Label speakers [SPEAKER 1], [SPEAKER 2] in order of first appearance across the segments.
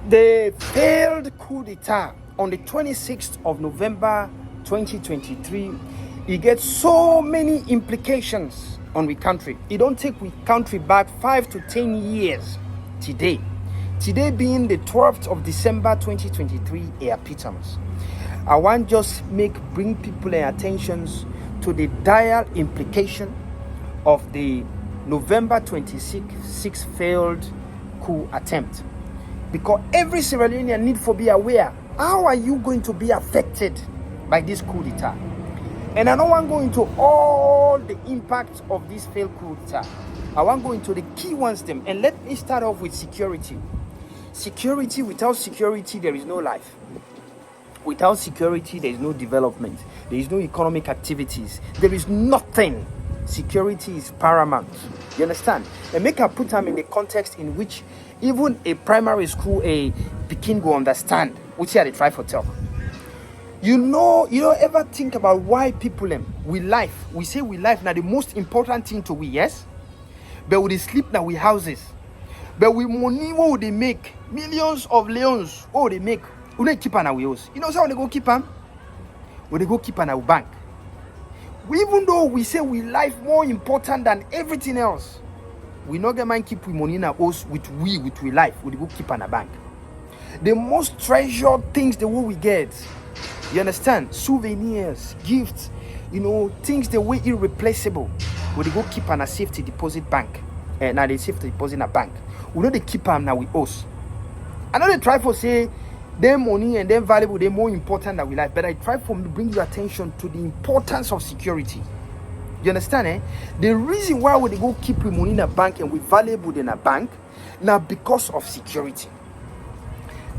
[SPEAKER 1] The failed coup d'etat on the 26th of November 2023, it gets so many implications on the country. It don't take we country back 5 to 10 years today. Today being the 12th of December 2023, a epitomes. I want just bring people their attentions to the dire implication of the November 26 failed coup attempt. Because every Sierra Leonean need to be aware, how are you going to be affected by this coup d'etat? And I don't want to go into all the impacts of this failed coup d'etat. I want to go into the key ones them. And let me start off with security. Security, without security, there is no life. Without security, there is no development. There is no economic activities. There is nothing. Security is paramount. You understand? And make I put them in the context in which even a primary school, a Pekin go understand, which here they try for talk. You don't ever think about why people we life. We say we life now the most important thing to we, yes? But we sleep now we houses. But we money what they make, millions of leons, what they make, we don't keep on our wheels. You know how they go keep them? When they go keep on our bank. Even though we say we life more important than everything else, we not get mind keep we money in our house with we life, we go keep on a bank. The most treasured things the way we get, you understand? Souvenirs, gifts, things the way irreplaceable, we go keep on a safety deposit bank. Now they safety deposit in a bank. We know they keep them now with us. I know they try for say their money and their valuable, they're more important than we like. But I try for to bring your attention to the importance of security. You understand? The reason why we go keep we money in a bank and we valuable in a bank, now because of security.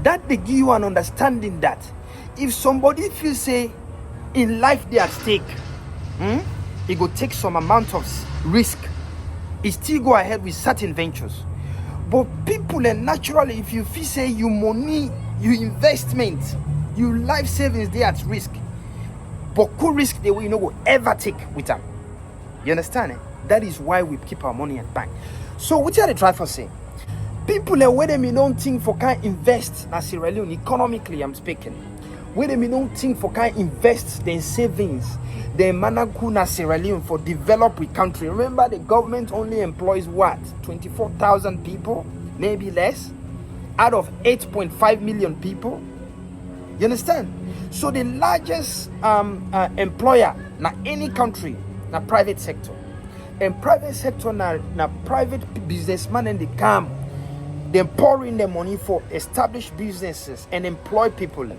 [SPEAKER 1] That they give you an understanding that if somebody feels say in life they at stake, it go take some amount of risk. It still go ahead with certain ventures. But people and naturally, if you feel say you money, you investment, you life savings, they at risk. But cool risk they will go ever take with them. You understand? That is why we keep our money at bank. So what are they try for say? People are where they don't think for can invest na Sierra Leone economically. I'm speaking. Where they don't think for can invest their savings, their manaku na Sierra Leone for develop the country. Remember, the government only employs what 24,000 people, maybe less, out of 8.5 million people. You understand? So the largest employer na any country na private sector, and private sector na private businessman and they come, they pour in their money for established businesses and employ people.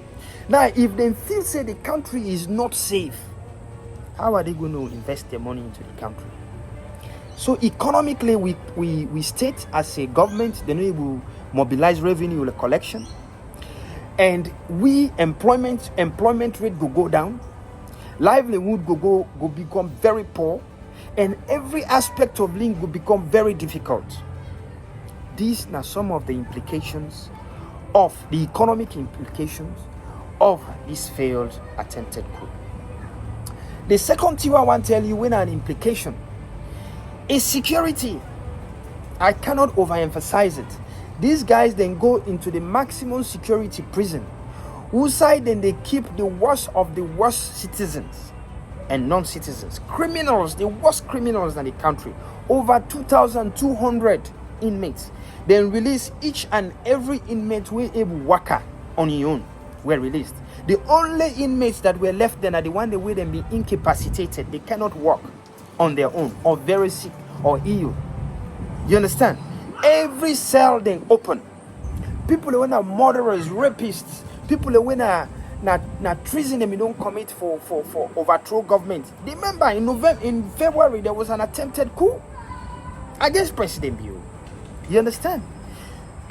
[SPEAKER 1] Now, if they feel say the country is not safe, how are they going to invest their money into the country? So economically, we state as a government, then we will mobilize revenue collection, and we employment rate go down, livelihood go become very poor, and every aspect of living will become very difficult. These are some of the implications of the economic implications of this failed attempted coup. The second thing I want to tell you when an implication is security. I cannot overemphasize it. These guys then go into the maximum security prison, whose side then they keep the worst of the worst citizens and non-citizens, criminals, the worst criminals in the country, over 2,200 inmates. Then release each and every inmate we able worker on your own were released. The only inmates that were left then are the one that will then be incapacitated. They cannot work on their own, or very sick or ill. You understand? Every cell then open. People who are murderers, rapists, people who are not treason them, you don't commit for overthrow government. Remember in February there was an attempted coup against President Bill. You understand?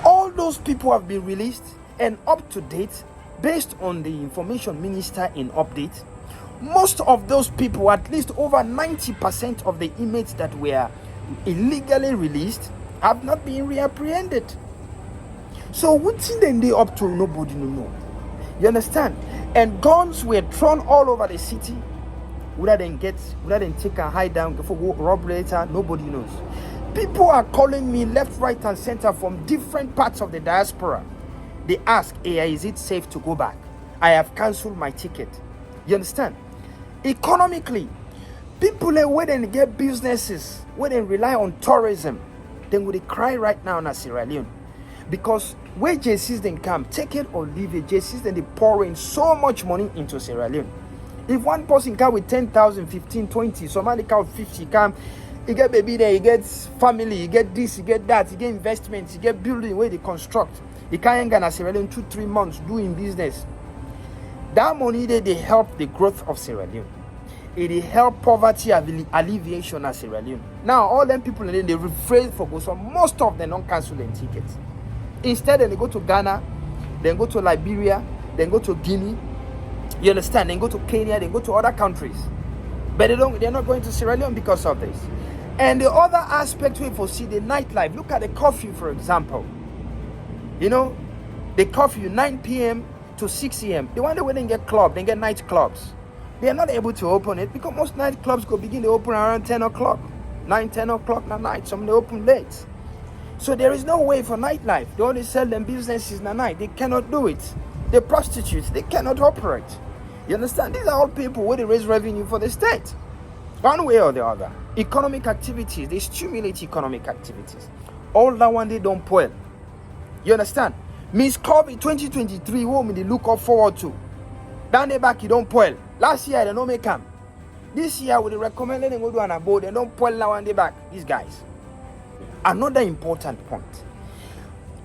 [SPEAKER 1] All those people have been released and up to date, based on the information minister in update. Most of those people, at least over 90% of the inmates that were illegally released, have not been reapprehended. So what thing they up to, nobody know. You understand? And guns were thrown all over the city. Whether they take a hide down for rob later, nobody knows. People are calling me left, right, and center from different parts of the diaspora. They ask, hey, is it safe to go back? I have cancelled my ticket. You understand? Economically, people where they get businesses, where they rely on tourism, then would they cry right now in Sierra Leone? Because where JCs then come, take it or leave it, JCs then they pour in so much money into Sierra Leone. If one person come with 10,000, 15, 20, somebody come with 50, come, he get baby there, he gets family, he get this, he get that, he get investments, he get building where they construct. He can't get in Sierra Leone 2-3 months doing business. That money there, they help the growth of Sierra Leone. It help poverty alleviation at Sierra Leone. Now all them people they refrain for go, so most of them don't cancel their tickets. Instead they go to Ghana, then go to Liberia, then go to Guinea. You understand? Then go to Kenya, then go to other countries. But they're not going to Sierra Leone because of this. And the other aspect we foresee the nightlife. Look at the curfew, for example. You know, the curfew 9 p.m. to 6 a.m. The one that wouldn't get club, they get night clubs. They are not able to open it because most night clubs go begin to open around 10 o'clock. 9, 10 o'clock at night. Some they open late. So there is no way for nightlife. They only sell them businesses in the night. They cannot do it. The prostitutes, they cannot operate. You understand? These are all people where they raise revenue for the state. One way or the other. Economic activities, they stimulate economic activities. All that one they don't spoil. You understand? Miss COVID 2023, what they look up forward to. Down the back, you don't spoil. Last year, they don't make them. This year, we recommend them go do an abode. They don't spoil now on the back. These guys. Another important point.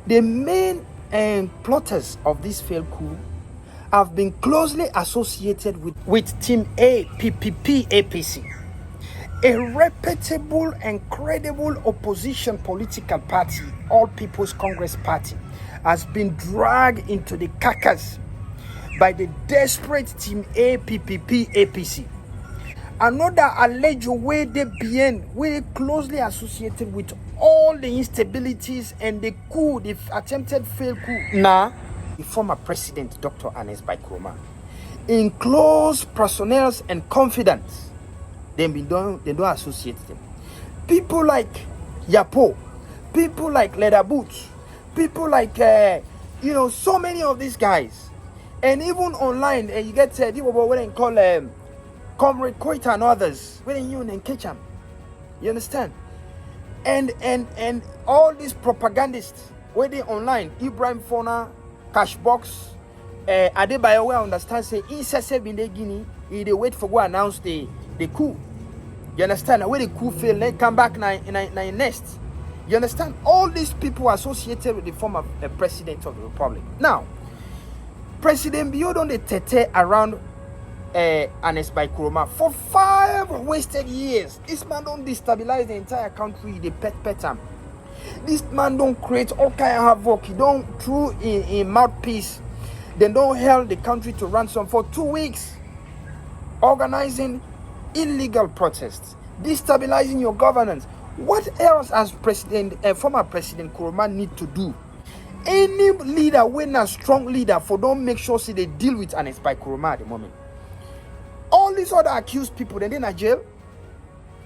[SPEAKER 1] The main plotters of this failed coup have been closely associated with Team A, PPP, APC, a reputable and credible opposition political party, All People's Congress Party, has been dragged into the carcass by the desperate Team A, PPP, APC. Another alleged way they began, very closely associated with all the instabilities and the coup, the attempted failed coup. Now, the former president, Dr. Ernest Bai Koroma, in close personnel and confidence, they don't associate them. People like Yapo, people like Leather Boots, people like so many of these guys, and even online, you get people what they call Comrade Koita and others, when you and catch them. You understand? And all these propagandists, where they online, Ibrahim Fona, Cashbox, Adebayo, we understand, say, in in the Guinea, they wait for go announce the coup. You understand? Where the coup fail, they come back in nest. You understand? All these people associated with the former president of the republic. Now, President Bio don't tete around Ernest Bai Koroma for 5 wasted years. This man don't destabilize the entire country. They pet him. This man don't create all kind of havoc. He don't through in mouthpiece. They don't held the country to ransom for 2 weeks, organizing illegal protests, destabilizing your governance. What else has former President Koroma need to do? Any leader, when a strong leader, for don't make sure they deal with Ernest Bai Koroma at the moment. All these other accused people, then they're in jail.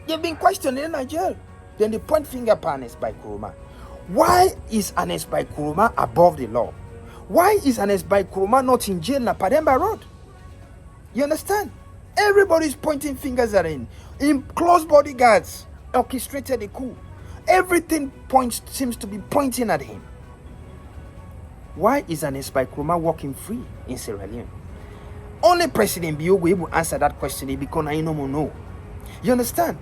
[SPEAKER 1] They've been questioned, they're in jail. Then they point finger at Ernest Bai Koroma. Why is Ernest Bai Koroma above the law? Why is Ernest Bai Koroma not in jail in Pademba Road? You understand? Everybody's pointing fingers at him. In close bodyguards orchestrated the coup. Everything seems to be pointing at him. Why is Ernest Bai Koroma walking free in Sierra Leone? Only President Bio will able to answer that question because I know. You understand?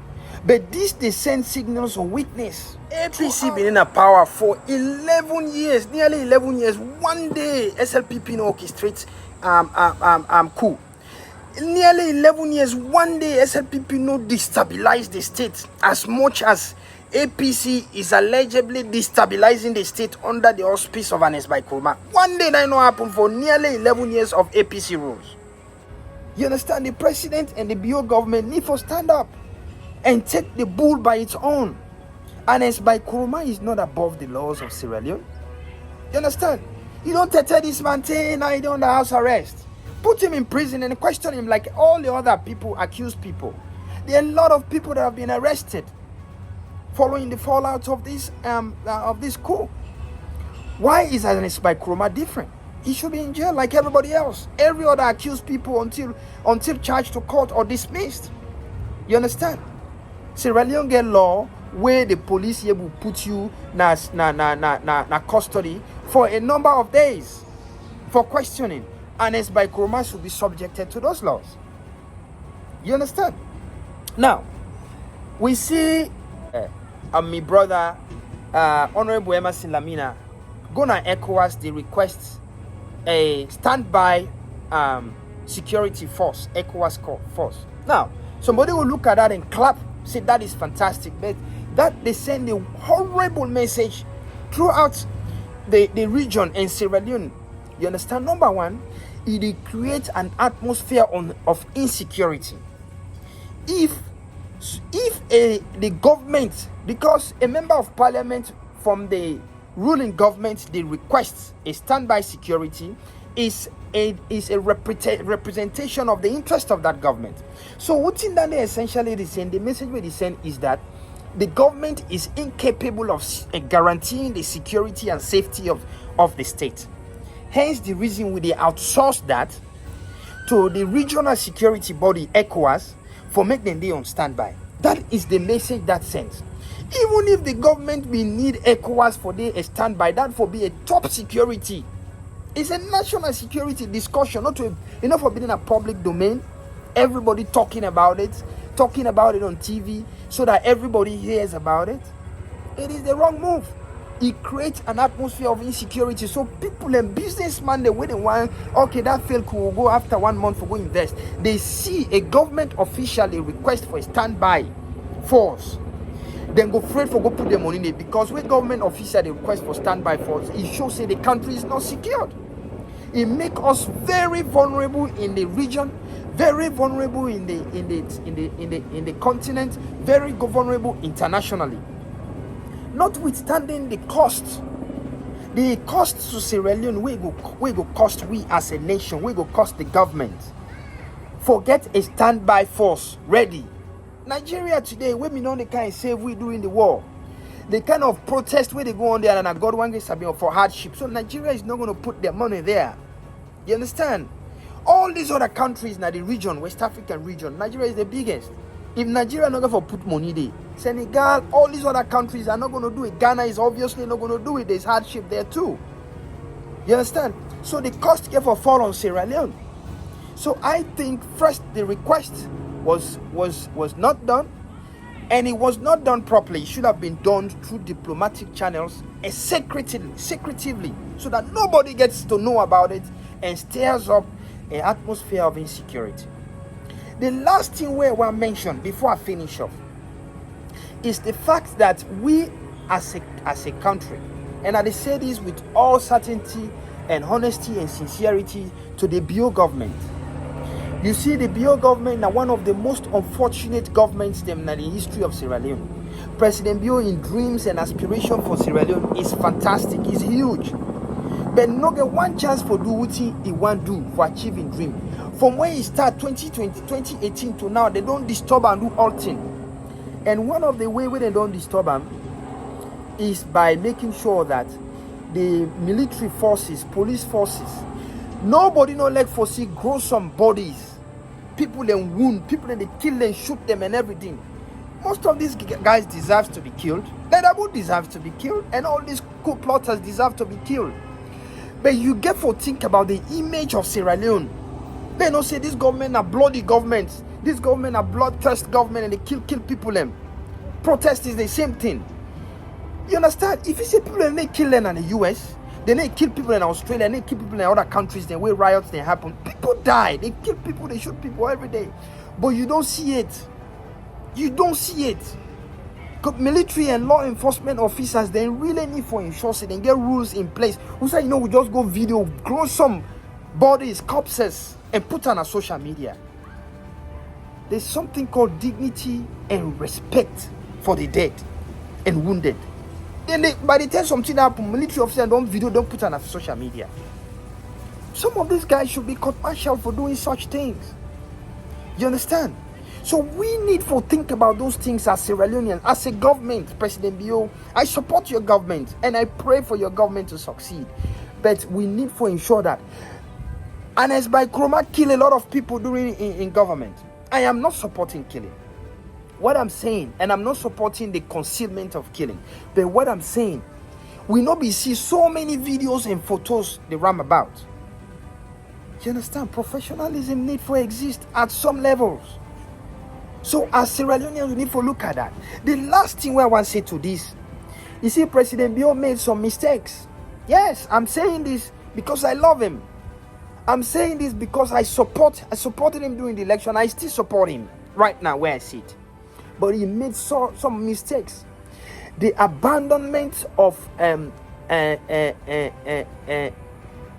[SPEAKER 1] But they send signals of weakness. APC been in a power for 11 years, nearly 11 years. One day, SLPP no orchestrates coup. Nearly 11 years, one day, SLPP no destabilize the state as much as APC is allegedly destabilizing the state under the auspice of Ernest Bai Koroma. One day that no happen for nearly 11 years of APC rules. You understand? The president and the BO government need to stand up and take the bull by its own. Ernest Bai Koroma is not above the laws of Sierra Leone. You understand? You don't tell this man, now he's under house arrest. Put him in prison and question him like all the other people, accused people. There are a lot of people that have been arrested following the fallout of this coup. Why is Ernest Baikroma different? He should be in jail like everybody else. Every other accused people until charged to court or dismissed. You understand? Sierra Leone get law where the police here will put you na custody for a number of days for questioning. Ernest Baikroma should be subjected to those laws. You understand? Now, we see my brother, Honorable Emerson Lamina, gonna ECOWAS the request a standby security force, ECOWAS force. Now, somebody will look at that and clap, say that is fantastic, but that they send a horrible message throughout the region and Sierra Leone. You understand? Number one, it creates an atmosphere of insecurity. If the government, because a member of parliament from the ruling government, they request a standby security, is a representation of the interest of that government. So what in that they essentially they send, the message they send is that the government is incapable of guaranteeing the security and safety of the state. Hence the reason we they outsource that to the regional security body ECOWAS for make them day on standby. That is the message that sends. Even if the government will need ECOWAS for a standby, that will be a top security. It's a national security discussion, not for being a public domain. Everybody talking about it on TV so that everybody hears about it. It is the wrong move. It creates an atmosphere of insecurity. So people and businessmen, they wait and want, okay, that field will go after 1 month for go invest. They see a government officially request for a standby force, then go afraid for go put their money in it, because when government official they request for standby force, it shows that the country is not secured. It makes us very vulnerable in the region, very vulnerable in the continent, very vulnerable internationally. Notwithstanding the cost to Sierra Leone, we go cost we as a nation, we go cost the government. Forget a standby force ready. Nigeria today, women know the kind of save we do in the war. The kind of protest where they go on there and a God one gets for hardship. So Nigeria is not going to put their money there. You understand? All these other countries in the region, West African region, Nigeria is the biggest. If Nigeria not going to put money there, Senegal, all these other countries are not going to do it. Ghana is obviously not going to do it. There's hardship there too. You understand? So the cost therefore fall on Sierra Leone. So I think first the request was not done, and it was not done properly. It should have been done through diplomatic channels and secretively, so that nobody gets to know about it and stirs up an atmosphere of insecurity. The last thing where I want to mention before I finish off is the fact that we as a country, and I say this with all certainty and honesty and sincerity to the BO government. You see, the BO government are one of the most unfortunate governments in the history of Sierra Leone. President BO in dreams and aspiration for Sierra Leone is fantastic, is huge. But no get one chance for do what he want do for achieving dream. From when he start 2020, 2018 to now, they don't disturb and do all things. And one of the way where they don't disturb them is by making sure that the military forces, police forces, nobody no like for see gruesome bodies. People then wound, people then they kill them, shoot them and everything. Most of these guys deserve to be killed. Leatherwood deserves to be killed, and all these coup plotters deserve to be killed. But you get for think about the image of Sierra Leone. They don't say this government are bloody governments. This government are bloodthirst government, and they kill people them. Protest is the same thing. You understand? If you see people and they kill them in the US, then they kill people in Australia, and they kill people in other countries, then where riots they happen. People die. They kill people, they shoot people every day. But you don't see it. You don't see it. Military and law enforcement officers, they really need for insurance and get rules in place. Who say, we just go video, gruesome bodies, corpses, and put on a social media. There's something called dignity and respect for the dead and wounded. Then by the time something happens, military officers don't video, don't put on a social media. Some of these guys should be court-martialed for doing such things. You understand? So we need to think about those things as Sierra Leoneans, as a government. President Bio, I support your government and I pray for your government to succeed. But we need to ensure that, and as by Kroma kill a lot of people during in government, I am not supporting killing. What I'm saying, and I'm not supporting the concealment of killing, but what I'm saying, we not be see so many videos and photos they ram about. You understand? Professionalism need to exist at some levels. So as Sierra Leoneans, we need to look at that. The last thing I want to say to this, you see, President Bio made some mistakes. Yes, I'm saying this because I love him. I'm saying this because I supported him during the election. I still support him right now where I sit. But he made some mistakes. The abandonment of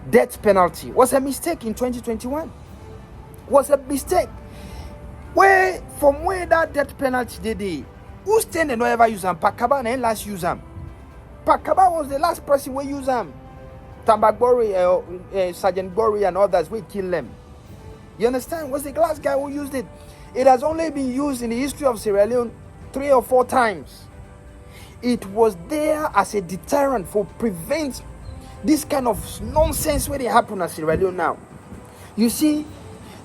[SPEAKER 1] death penalty was a mistake in 2021. Was a mistake. From where that death penalty did, who stand and ever use them? Pakaba and last use them. Pakaba was the last person who used them. Tambagori, Sergeant Gori and others, we kill them. You understand? Was the last guy who used it. It has only been used in the history of Sierra Leone 3 or 4 times. It was there as a deterrent for prevent this kind of nonsense where they happen at Sierra Leone now. You see,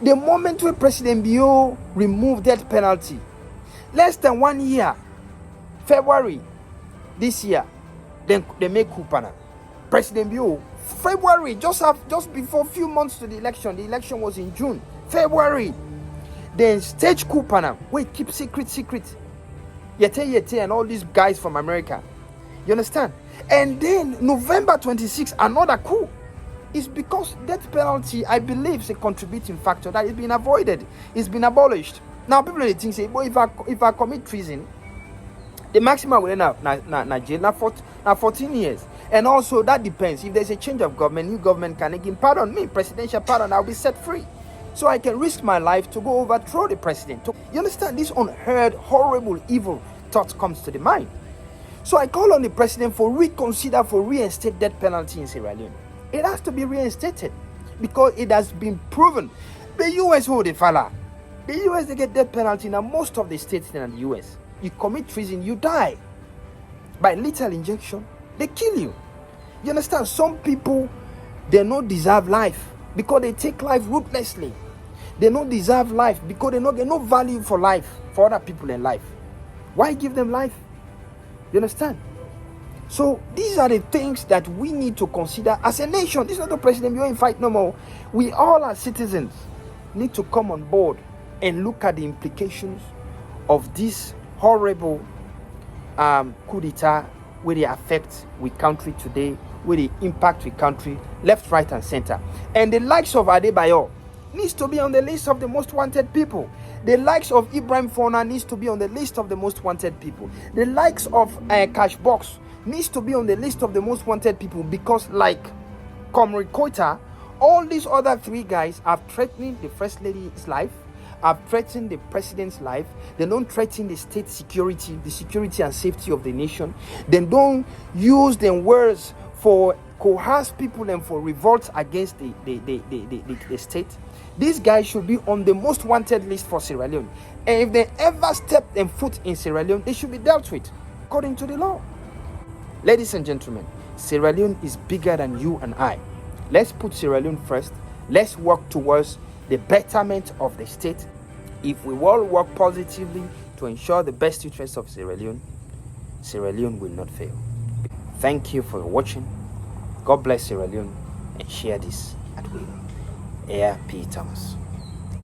[SPEAKER 1] the moment when President Bio removed death penalty, less than 1 year, February this year, then they make coup. President Bio, February, just before a few months to the election was in June, February, then stage coup. Wait, keep secret. Yete and all these guys from America. You understand? And then November 26, another coup. It's because death penalty, I believe, is a contributing factor that is being avoided. It's been abolished. Now people they think say, boy, if I commit treason, the maximum will end jail now 14 years. And also that depends. If there's a change of government, new government can again pardon me, presidential pardon, I'll be set free. So I can risk my life to go overthrow the president. You understand? This unheard, horrible, evil thought comes to the mind. So I call on the president for reconsider, for reinstate death penalty in Sierra Leone. It has to be reinstated because it has been proven. The US hold the fella. The US, they get death penalty in most of the states in the US. You commit treason, you die. By lethal injection, they kill you. You understand? Some people, they don't deserve life because they take life ruthlessly. They don't deserve life because they get no value for life, for other people in life. Why give them life? You understand? So these are the things that we need to consider as a nation. This is not the president we are in fight no more. We all as citizens need to come on board and look at the implications of this horrible coup d'etat, where they affect we country today, where they impact we country left, right, and center. And the likes of Adebayo needs to be on the list of the most wanted people. The likes of Ibrahim Fona needs to be on the list of the most wanted people. The likes of Cashbox needs to be on the list of the most wanted people because, like Comrade Koita, all these other 3 guys are threatening the First Lady's life, have threatened the president's life. They don't threaten the state security, the security and safety of the nation. They don't use them words for coerce people and for revolt against the state. These guys should be on the most wanted list for Sierra Leone. And if they ever step their foot in Sierra Leone, they should be dealt with according to the law. Ladies and gentlemen, Sierra Leone is bigger than you and I. Let's put Sierra Leone first. Let's work towards the betterment of the state. If we all work positively to ensure the best interests of Sierra Leone will not fail. Thank you for watching. God bless Sierra Leone and share this at will. Air P. Thomas.